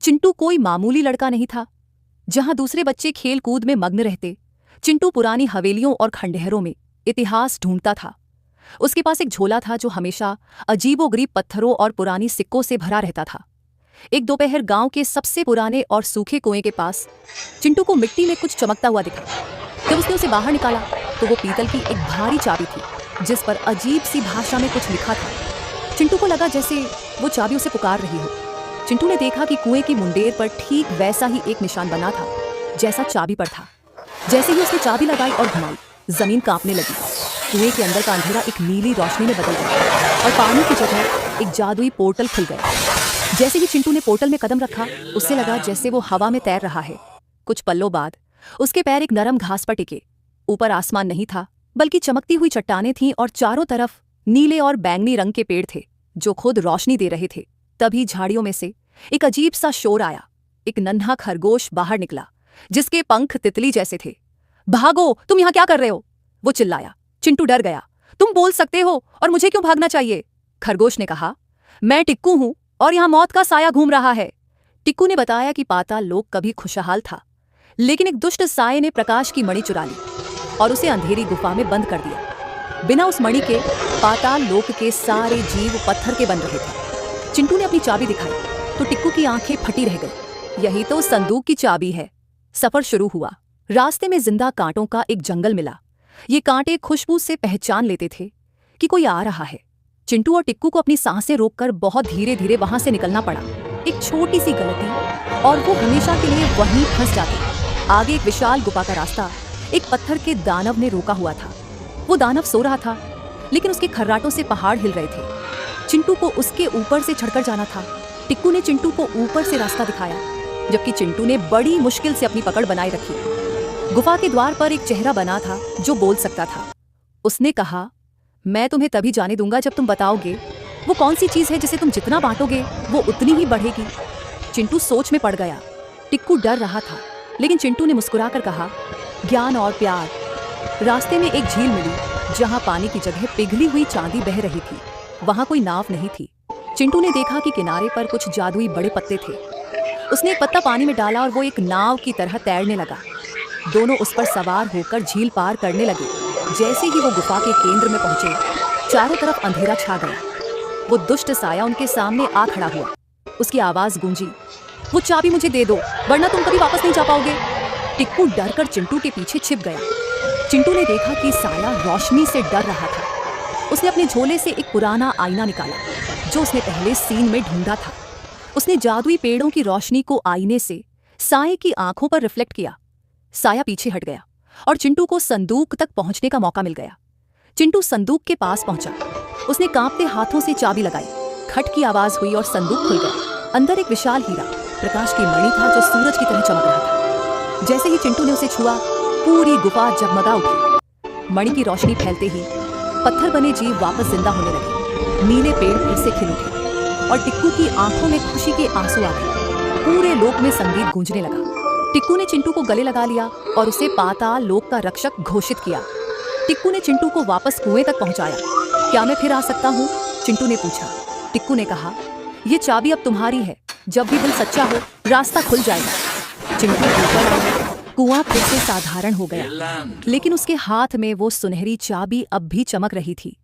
चिंटू कोई मामूली लड़का नहीं था। जहां दूसरे बच्चे खेल कूद में मग्न रहते, चिंटू पुरानी हवेलियों और खंडहरों में इतिहास ढूंढता था। उसके पास एक झोला था जो हमेशा अजीबोगरीब पत्थरों और पुरानी सिक्कों से भरा रहता था। एक दोपहर गांव के सबसे पुराने और सूखे कुएं के पास चिंटू को मिट्टी में कुछ चमकता हुआ दिखा। जब उसने उसे बाहर निकाला तो वो पीतल की एक भारी चाबी थी जिस पर अजीब सी भाषा में कुछ लिखा था। चिंटू को लगा जैसे वो चाबी उसे पुकार रही हो। चिंटू ने देखा कि कुएं की मुंडेर पर ठीक वैसा ही एक निशान बना था जैसा चाबी पर था। जैसे ही उसने चाबी लगाई और घुमाई, जमीन कांपने लगी। कुएं के अंदर का अंधेरा एक नीली रोशनी में बदल गया और पानी की जगह एक जादुई पोर्टल खुल गया। जैसे ही चिंटू ने पोर्टल में कदम रखा, उससे लगा जैसे वो हवा में तैर रहा है। कुछ पलों बाद उसके पैर एक नरम घास पर टिके। ऊपर आसमान नहीं था, बल्कि चमकती हुई चट्टानें थीं और चारों तरफ नीले और बैंगनी रंग के पेड़ थे जो खुद रोशनी दे रहे थे। तभी झाड़ियों में से एक अजीब सा शोर आया। एक नन्हा खरगोश बाहर निकला जिसके पंख तितली जैसे थे। भागो, तुम यहाँ क्या कर रहे हो? वो चिल्लाया। चिंटू डर गया। तुम बोल सकते हो और मुझे क्यों भागना चाहिए? खरगोश ने कहा। मैं टिक्कू हूं और यहाँ मौत का साया घूम रहा है। टिक्कू ने बताया कि पाताल लोक कभी खुशहाल था, लेकिन एक दुष्ट साये ने प्रकाश की मणि चुरा ली और उसे अंधेरी गुफा में बंद कर दिया। बिना उस मणि के पाताल लोक के सारे जीव पत्थर के बन रहे थे। चिंटू ने अपनी चाबी दिखाई तो टिक्कू की आंखें फटी रह गई। यही तो संदूक की चाबी है। सफर शुरू हुआ। रास्ते में जिंदा कांटों का एक जंगल मिला। ये कांटे खुशबू से पहचान लेते थे कि कोई आ रहा है। चिंटू और टिक्कू को अपनी सांसें रोककर बहुत धीरे धीरे वहां से निकलना पड़ा। एक छोटी सी गलती और वो हमेशा के लिए वहीं फंस जाते। आगे एक विशाल गुफा का रास्ता एक पत्थर के दानव ने रोका हुआ था। वो दानव सो रहा था, लेकिन उसके खर्राटों से पहाड़ हिल रहे थे। चिंटू को उसके ऊपर से चढ़कर जाना था। टिक्कू ने चिंटू को ऊपर से रास्ता दिखाया, जबकि चिंटू ने बड़ी मुश्किल से अपनी पकड़ बनाए रखी। गुफा के द्वार पर एक चेहरा बना था जो बोल सकता था। उसने कहा, मैं तुम्हें तभी जाने दूंगा जब तुम बताओगे वो कौन सी चीज है जिसे तुम जितना बांटोगे वो उतनी ही बढ़ेगी। चिंटू सोच में पड़ गया। टिक्कू डर रहा था, लेकिन चिंटू ने मुस्कुराकर कहा, ज्ञान और प्यार। रास्ते में एक झील मिली जहां पानी की जगह पिघली हुई चांदी बह रही थी। वहां कोई नाव नहीं थी। चिंटू ने देखा कि किनारे पर कुछ जादुई बड़े पत्ते थे। उसने एक पत्ता पानी में डाला और वो एक नाव की तरह तैरने लगा। दोनों उस पर सवार होकर झील पार करने लगे। जैसे ही वो गुफा के केंद्र में पहुंचे, चारों तरफ अंधेरा छा गया। वो दुष्ट साया उनके सामने आ खड़ा हुआ। उसकी आवाज गूंजी, वो चाबी मुझे दे दो, वरना तुम कभी वापस नहीं जा पाओगे। टिक्कू डरकर चिंटू के पीछे छिप गया। चिंटू ने देखा कि साया रोशनी से डर रहा था। उसने अपने झोले से एक पुराना आईना निकाला जो उसने पहले सीन में ढूंढा था। उसने जादुई पेड़ों की रोशनी को आईने से साये की आंखों पर रिफ्लेक्ट किया। साया पीछे हट गया और चिंटू को संदूक तक पहुंचने का मौका मिल गया। चिंटू संदूक के पास पहुंचा। उसने कांपते हाथों से चाबी लगाई। खट की आवाज हुई और संदूक खुल गया। अंदर एक विशाल हीरा, प्रकाश की मणि था जो सूरज की तरह चमक रहा था। जैसे ही चिंटू ने उसे छुआ, पूरी गुफा जगमगा उठी। मणि की रोशनी फैलते ही पत्थर बने जीव वापस जिंदा होने लगे। नीले पेड़ फिर से खिल उठे और टिक्कू की आंखों में खुशी के आंसू आ गए। पूरे लोक में संगीत गूंजने लगा। टिक्कू ने चिंटू को गले लगा लिया और उसे पाताल लोक का रक्षक घोषित किया। टिक्कू ने चिंटू को वापस कुएं तक पहुंचाया। क्या मैं फिर आ सकता हूँ? चिंटू ने पूछा। टिक्कू ने कहा, ये चाबी अब तुम्हारी है। जब भी दिल सच्चा हो, रास्ता खुल जाएगा। चिंटू ऊपर आया। कुआं फिर से साधारण हो गया, लेकिन उसके हाथ में वो सुनहरी चाबी अब भी चमक रही थी।